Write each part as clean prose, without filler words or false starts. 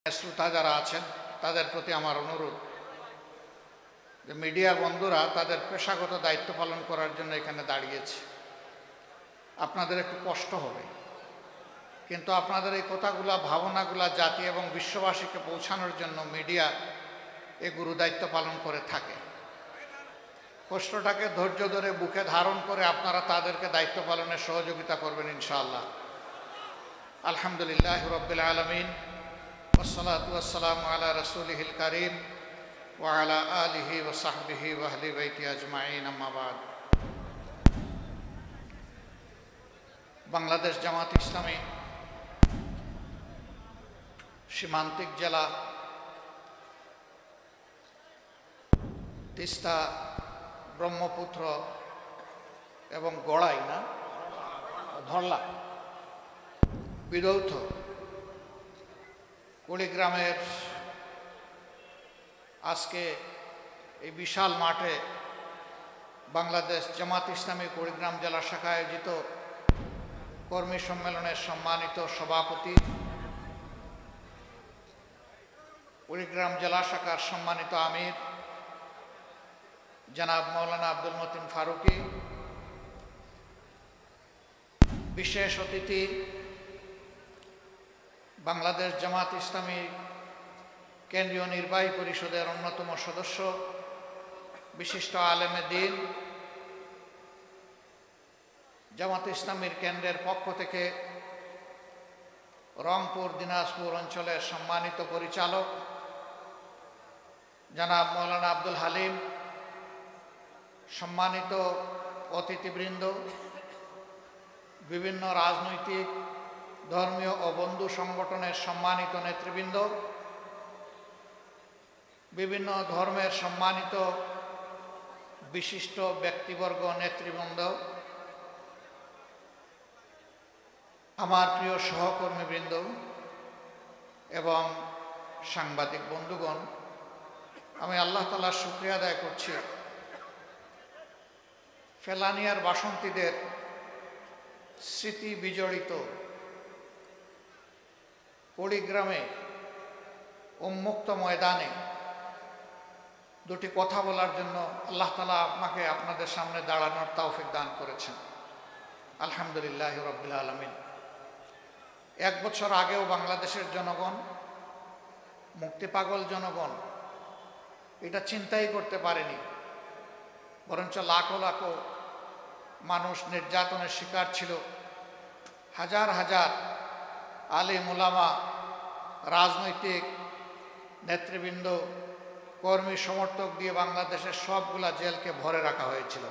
শ্রোতা যারা আছেন তাদের প্রতি আমার অনুরোধ যে মিডিয়ার বন্ধুরা তাদের পেশাগত দায়িত্ব পালন করার জন্য এখানে দাঁড়িয়েছে। আপনাদের একটু কষ্ট হবে, কিন্তু আপনাদের এই কথাগুলা ভাবনাগুলা জাতি এবং বিশ্ববাসীকে পৌঁছানোর জন্য মিডিয়া এই গুরু দায়িত্ব পালন করে থাকে। কষ্টটাকে ধৈর্য ধরে বুকে ধারণ করে আপনারা তাদেরকে দায়িত্ব পালনে সহযোগিতা করবেন ইনশাআল্লাহ। আলহামদুলিল্লাহ রাব্বিল আলামিন, والصلاة والسلام على رسوله الكريم وعلى آله وصحبه وأهل بيته أجمعين أما بعد। বাংলাদেশ জামাত ইসলামী সীমান্তিক জেলা তিস্তা, ব্রহ্মপুত্র এবং গড়াই ধরলা বিধৌত কুড়িগ্রামের আজকে এই বিশাল মাঠে বাংলাদেশ জামাত ইসলামী কুড়িগ্রাম জেলা শাখা আয়োজিত কর্মী সম্মেলনের সম্মানিত সভাপতি, কুড়িগ্রাম জেলা শাখার সম্মানিত আমির জনাব মৌলানা আব্দুল মতিন ফারুকি, বিশেষ অতিথি বাংলাদেশ জামাত ইসলামী কেন্দ্রীয় নির্বাহী পরিষদের অন্যতম সদস্য, বিশিষ্ট আলেমে দ্বীন, জামাত ইসলামীর কেন্দ্রের পক্ষ থেকে রংপুর দিনাজপুর অঞ্চলের সম্মানিত পরিচালক জনাব মৌলানা আব্দুল হালিম, সম্মানিত অতিথিবৃন্দ, বিভিন্ন রাজনৈতিক, ধর্মীয় ও বন্ধু সংগঠনের সম্মানিত নেতৃবৃন্দ, বিভিন্ন ধর্মের সম্মানিত বিশিষ্ট ব্যক্তিবর্গ, নেতৃবৃন্দ, আমার প্রিয় সহকর্মীবৃন্দ এবং সাংবাদিক বন্ধুগণ, আমি আল্লাহ তাআলার শুকরিয়া আদায় করছি ফেলানিয়ার বাসন্তীদের স্মৃতি বিজড়িত কুড়িগ্রামে উন্মুক্ত ময়দানে দুটি কথা বলার জন্য আল্লাহ তাআলা আমাকে আপনাদের সামনে দাঁড়ানোর তৌফিক দান করেছেন। আলহামদুলিল্লাহ রাব্বিল আলামিন। 1 বছর আগেও বাংলাদেশের জনগণ, মুক্তিপাগল জনগণ এটা চিন্তাই করতে পারেনি, বরঞ্চ লাখো লাখো মানুষ নির্যাতনের শিকার ছিল। হাজার হাজার আলেম ওলামা, রাজনৈতিক নেতৃবৃন্দ, কর্মী সমর্থক দিয়ে বাংলাদেশের সবগুলা জেলকে ভরে রাখা হয়েছিল।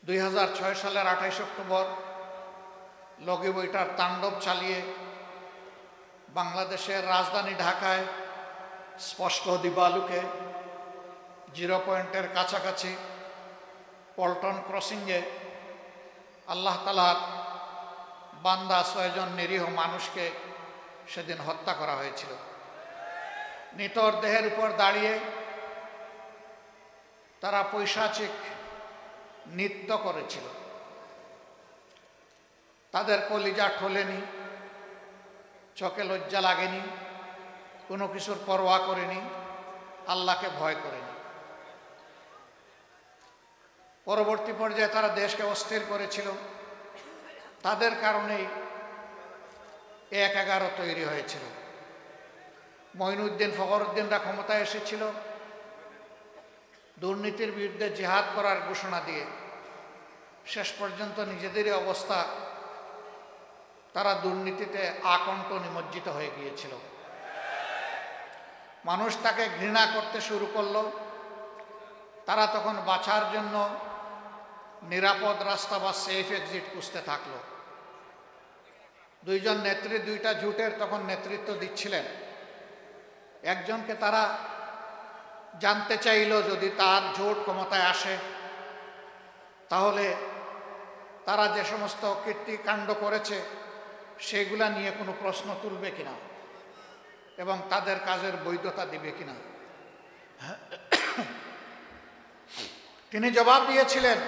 2006 সালের 28 অক্টোবর লগি বইটার তাণ্ডব চালিয়ে বাংলাদেশের রাজধানী ঢাকায় স্পষ্ট দিবালুকে জিরো পয়েন্টের কাছাকাছি পল্টন ক্রসিংয়ে আল্লাহ তাআলার বান্দা 6 জন নিরীহ মানুষকে সেদিন হত্যা করা হয়েছিল। নিতর দেহের উপর দাঁড়িয়ে তারা পৈশাচিক নৃত্য করেছিল। তাদের কলিজা ঠোলেনি, চোখে লজ্জা লাগেনি, কোনো কিছুর পরোয়া করেনি, আল্লাহকে ভয় করেনি। পরবর্তী পর্যায়ে তারা দেশকে অস্থির করেছিল। তাদের কারণেই 1-11 তৈরি হয়েছিল। মঈনুদ্দিন ফখরুদ্দিনরা ক্ষমতায় এসেছিল দুর্নীতির বিরুদ্ধে জিহাদ করার ঘোষণা দিয়ে। শেষ পর্যন্ত নিজেদেরই অবস্থা, তারা দুর্নীতিতে আকণ্ঠ নিমজ্জিত হয়ে গিয়েছিল। মানুষ তাকে ঘৃণা করতে শুরু করলো। তারা তখন বাঁচার জন্য নিরাপদ রাস্তা বা সেফ এক্সিট খুঁজতে থাকলো। 2 জন নেত্রী 2টা জোটের তখন নেতৃত্ব দিচ্ছিলেন। একজনকে তারা জানতে চাইল যদি তার জোট ক্ষমতায় আসে তাহলে তারা যে সমস্ত কীর্তিকাণ্ড করেছে সেগুলা নিয়ে কোনো প্রশ্ন তুলবে কিনা এবং তাদের কাজের বৈধতা দিবে কিনা। তিনি জবাব দিয়েছিলেন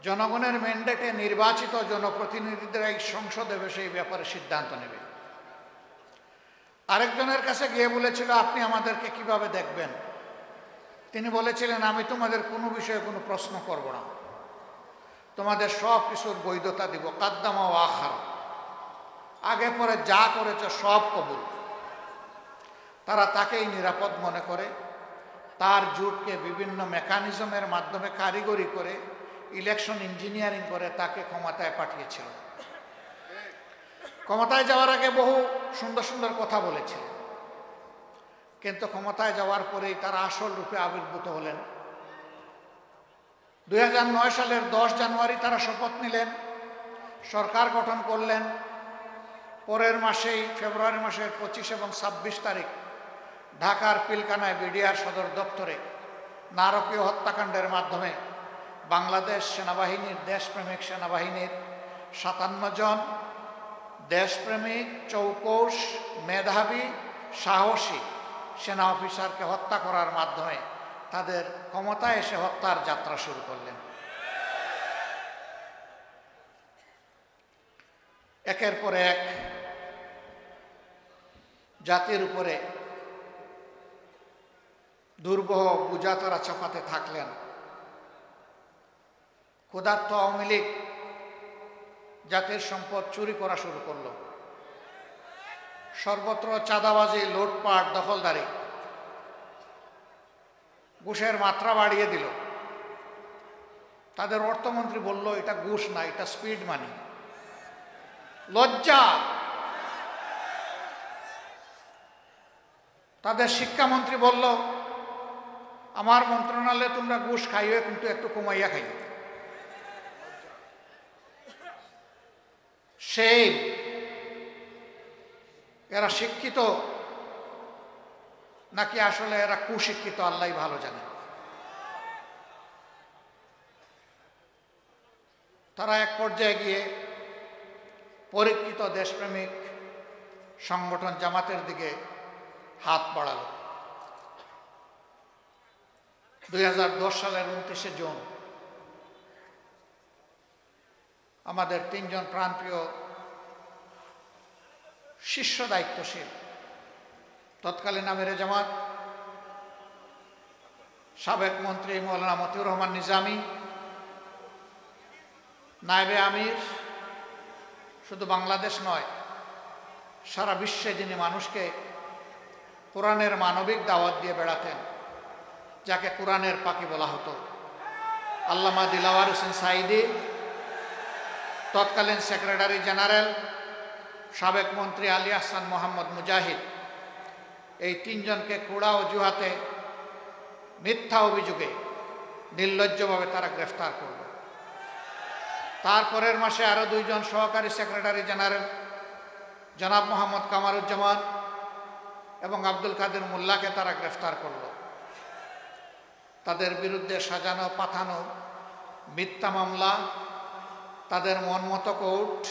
জনগণের ম্যান্ডেটে নির্বাচিত জনপ্রতিনিধিরা এই সংসদে বসে এই ব্যাপারে সিদ্ধান্ত নেবে। আরেকজনের কাছে গিয়ে বলেছিল, আপনি আমাদেরকে কিভাবে দেখবেন? তিনি বলেছিলেন, আমি তোমাদের কোনো বিষয়ে কোনো প্রশ্ন করব না, তোমাদের সব কিছুর বৈধতা দিব, কাদ্দামা ও আখার, আগে পরে যা করেছে সব কবুল। তারা তাকেই নিরাপদ মনে করে, তার জোটকে বিভিন্ন মেকানিজমের মাধ্যমে কারিগরি করে, ইলেকশন ইঞ্জিনিয়ারিং করে তাকে ক্ষমতায় পাঠিয়েছিল। ক্ষমতায় যাওয়ার আগে বহু সুন্দর সুন্দর কথা বলেছিল, কিন্তু ক্ষমতায় যাওয়ার পরেই তারা আসল রূপে আবির্ভূত হলেন। 2009 সালের 10 জানুয়ারি তারা শপথ নিলেন, সরকার গঠন করলেন। পরের মাসেই ফেব্রুয়ারি মাসের 25 এবং 26 তারিখ ঢাকার পিলখানায় বিডিআর সদর দপ্তরে নারকীয় হত্যাকাণ্ডের মাধ্যমে বাংলাদেশ সেনাবাহিনীর, দেশপ্রেমিক সেনাবাহিনীর 57 জন দেশপ্রেমিক, চৌকস, মেধাবী, সাহসী সেনা অফিসারকে হত্যা করার মাধ্যমে তাদের ক্ষমতায় এসে হত্যার যাত্রা শুরু করলেন। একের পর এক জাতির উপরে দুর্বহ বোঝা তারা চাপাতে থাকলেন। ক্ষুধার্ত আওয়ামী লীগ জাতির সম্পদ চুরি করা শুরু করল। সর্বত্র চাঁদাবাজি, লুটপাট, দখলদারি, ঘুষের মাত্রা বাড়িয়ে দিল। তাদের অর্থমন্ত্রী বলল, এটা ঘুষ না, এটা স্পিড মানি। লজ্জা! তাদের শিক্ষামন্ত্রী বলল, আমার মন্ত্রণালয়ে তোমরা ঘুষ খাইও, কিন্তু একটু কমাইয়া খাইও। সেই এরা শিক্ষিত নাকি আসলে এরা কুশিক্ষিত, আল্লাহ ভালো জানে। তারা এক পর্যায়ে গিয়ে পরীক্ষিত দেশপ্রেমিক সংগঠন জামাতের দিকে হাত বাড়াল। 2010 সালের 29শে জুন আমাদের 3 জন প্রাণপ্রিয় শীর্ষ দায়িত্বশীল তৎকালীন আমিরে জামাত, সাবেক মন্ত্রী মৌলানা মতিউর রহমান নিজামী, নায়েবে আমির, শুধু বাংলাদেশ নয় সারা বিশ্বে যিনি মানুষকে কোরআনের মানবিক দাওয়াত দিয়ে বেড়াতেন, যাকে কোরআনের পাখি বলা হতো, আল্লামা দিলাওয়ার হোসেন সাঈদী, তৎকালীন সেক্রেটারি জেনারেল সাবেক মন্ত্রী আলী আহসান মোহাম্মদ মুজাহিদ, এই 3 জনকে কুড়া অজুহাতে, মিথ্যা অভিযোগে নির্লজ্জভাবে তারা গ্রেফতার করল। তারপরের মাসে আরও 2 জন সহকারী সেক্রেটারি জেনারেল জনাব মোহাম্মদ কামারুজ্জামান এবং আব্দুল কাদের মোল্লাকে তারা গ্রেফতার করল। তাদের বিরুদ্ধে সাজানো পাঠানো মিথ্যা মামলা, তাদের মনমতো কোর্ট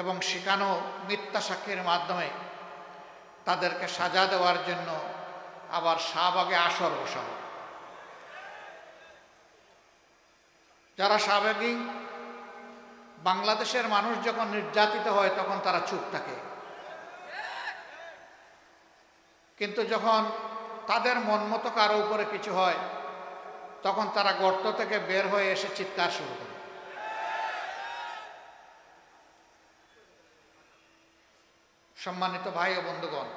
এবং শিখানো মিথ্যা সাক্ষীর মাধ্যমে তাদেরকে সাজা দেওয়ার জন্য আবার শাহবাগে আসর বসানো। যারা শাহবাগী, বাংলাদেশের মানুষ যখন নির্যাতিত হয় তখন তারা চুপ থাকে, কিন্তু যখন তাদের মন মতো কারো উপরে কিছু হয় তখন তারা গর্ত থেকে বের হয়ে এসে চিৎকার শুরু করে। সম্মানিত ভাই ও বন্ধুগণ,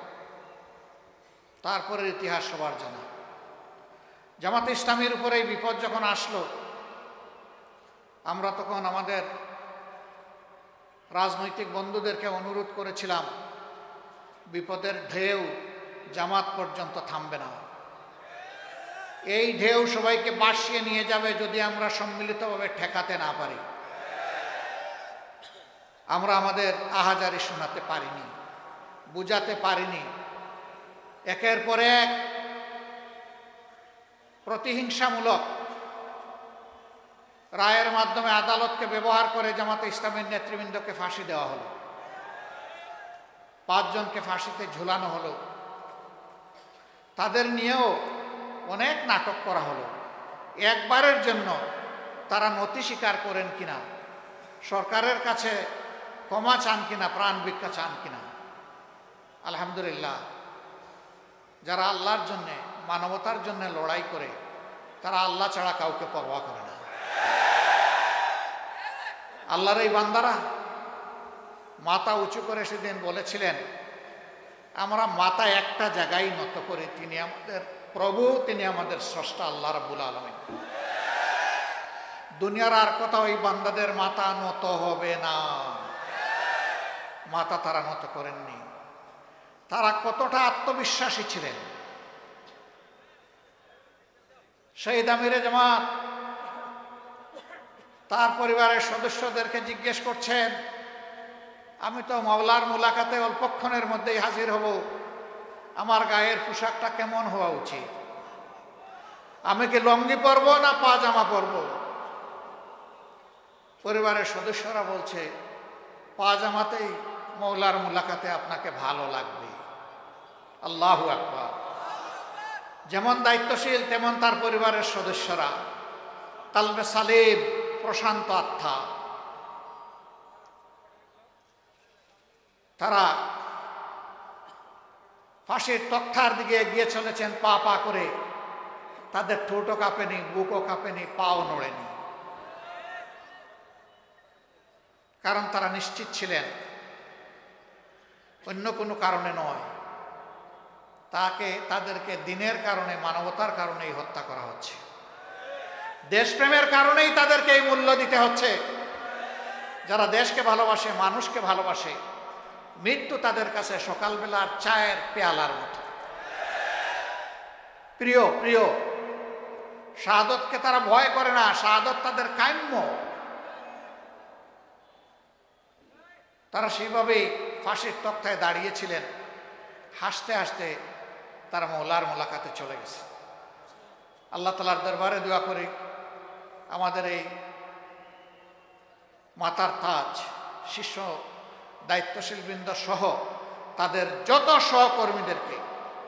তারপরের ইতিহাস সবার জানা। জামাতে ইসলামীর উপরে এই বিপদ যখন আসলো, আমরা তখন আমাদের রাজনৈতিক বন্ধুদেরকে অনুরোধ করেছিলাম, বিপদের ঢেউ জামাত পর্যন্ত থামবে না, এই ঢেউ সবাইকে ভাসিয়ে নিয়ে যাবে যদি আমরা সম্মিলিতভাবে ঠেকাতে না পারি। আমরা আমাদের আহাজারি শোনাতে পারিনি, বুঝাতে পারিনি। একের পর এক প্রতিহিংসামূলক রায়ের মাধ্যমে আদালতকে ব্যবহার করে জামাতে ইসলামের নেতৃবৃন্দকে ফাঁসি দেওয়া হলো, 5 জনকে ফাঁসিতে ঝুলানো হলো। তাদের নিয়েও অনেক নাটক করা হলো। একবারের জন্য তারা নথি স্বীকার করেন কিনা, সরকারের কাছে ক্ষমা চান কিনা, প্রাণ ভিক্ষা চান কিনা। আলহামদুলিল্লাহ, যারা আল্লাহর জন্যে, মানবতার জন্য লড়াই করে, তারা আল্লাহ ছাড়া কাউকে পরোয়া করে না। আল্লাহর এই বান্দারা মাথা উঁচু করে সেদিন বলেছিলেন, আমরা মাথা একটা জায়গায় নত করি, তিনি আমাদের প্রভু, তিনি আমাদের স্রষ্টা আল্লাহ রাব্বুল আলামিন। দুনিয়ার আর কোথাও ওই বান্দাদের মাথা নত হবে না। মাথা তারা নত করেননি। তারা কতটা আত্মবিশ্বাসী ছিলেন। শহীদ আমিরে জামাত তার পরিবারের সদস্যদেরকে জিজ্ঞেস করছেন, আমি তো মাওলার মুলাকাতে অল্পক্ষণের মধ্যেই হাজির হব, আমার গায়ের পোশাকটা কেমন হওয়া উচিত? আমি কি লঙ্গি পরব না পাজামা পরব? পরিবারের সদস্যরা বলছে, পাজামাতেই মাওলার মুলাকাতে আপনাকে ভালো লাগবে। আল্লাহু আকবার। যেমন দায়িত্বশীল তেমন তার পরিবারের সদস্যরা, কালবে সালিম, প্রশান্ত আত্মা। তারা ফাঁসির তক্তার দিকে এগিয়ে চলেছেন পা পা করে। তাদের ঠোঁটও কাঁপেনি, বুকও কাঁপেনি, পাও নড়েনি। কারণ তারা নিশ্চিত ছিলেন অন্য কোনো কারণে নয়, তাদেরকে দিনের কারণে, মানবতার কারণেই হত্যা করা হচ্ছে। দেশপ্রেমের কারণেই তাদেরকে এই মূল্য দিতে হচ্ছে। যারা দেশকে ভালোবাসে, মানুষকে ভালোবাসে, মৃত্যু তাদের কাছে সকালবেলার চায়ের পেয়ালার মতো প্রিয়। প্রিয় শাহাদতকে তারা ভয় করে না, শাহাদত তাদের কাম্য। তারা সেইভাবেই ফাঁসির তক্তায় দাঁড়িয়েছিলেন। হাসতে হাসতে তারা মওলার মোলাকাতে চলে গেছে। আল্লাহ তাআলার দরবারে দোয়া করি, আমাদের এই মাতার তাজ শীর্ষ দায়িত্বশীল বৃন্দ সহ তাদের যত সহকর্মীদেরকে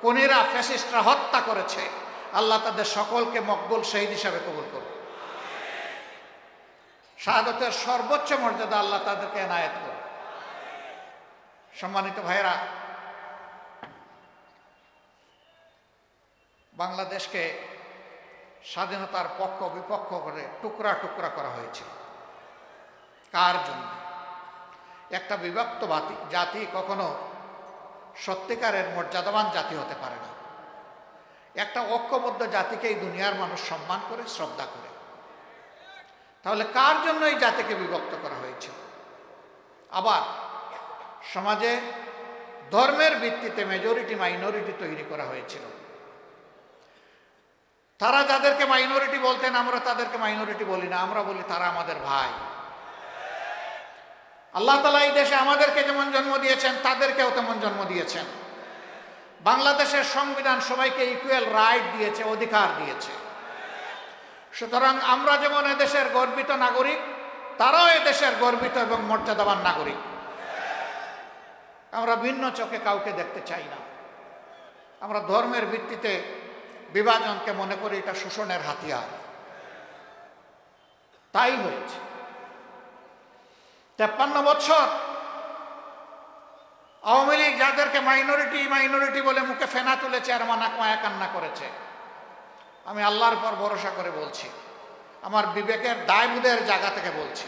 কোনেরা ফ্যাসিস্টরা হত্যা করেছে, আল্লাহ তাদের সকলকে মকবুল শহীদ হিসাবে কবুল করুন। শাহাদতের সর্বোচ্চ মর্যাদা আল্লাহ তাদেরকে এনায়েত করুন। সম্মানিত ভাইরা, বাংলাদেশকে স্বাধীনতার পক্ষ বিপক্ষ করে টুকরা টুকরা করা হয়েছিল। কার জন্য? একটা বিভক্ত জাতি কখনো সত্যিকারের মর্যাদাবান জাতি হতে পারে না। একটা ঐক্যবদ্ধ জাতিকেই দুনিয়ার মানুষ সম্মান করে, শ্রদ্ধা করে। তাহলে কার জন্য এই জাতিকে বিভক্ত করা হয়েছিল? আবার সমাজে ধর্মের ভিত্তিতে মেজরিটি মাইনরিটি তৈরি করা হয়েছিল। তারা যাদেরকে মাইনরিটি বলতেন, আমরা তাদেরকে মাইনরিটি বলি না, আমরা বলি তারা আমাদের ভাই। আল্লাহ তাআলা এই দেশে আমাদেরকে যেমন জন্ম দিয়েছেন, তাদেরকেও তেমন জন্ম দিয়েছেন। বাংলাদেশের সংবিধান সবাইকে ইকুয়াল রাইট দিয়েছে, অধিকার দিয়েছে। সুতরাং আমরা যেমন এদেশের গর্বিত নাগরিক, তারাও এদেশের গর্বিত এবং মর্যাদাবান নাগরিক। আমরা ভিন্ন চোখে কাউকে দেখতে চাই না। আমরা ধর্মের ভিত্তিতে বিভাজনকে মনে করি এটা শোষণের হাতিয়ার। তাই হয়েছে। 53 বছর আওয়ামী লীগ যাদেরকে মাইনরিটি মাইনরিটি বলে মুখে ফেনা তুলেছে আর মায়া কান্না করেছে, আমি আল্লাহর পর ভরসা করে বলছি, আমার বিবেকের দায়বোধের জায়গা থেকে বলছি,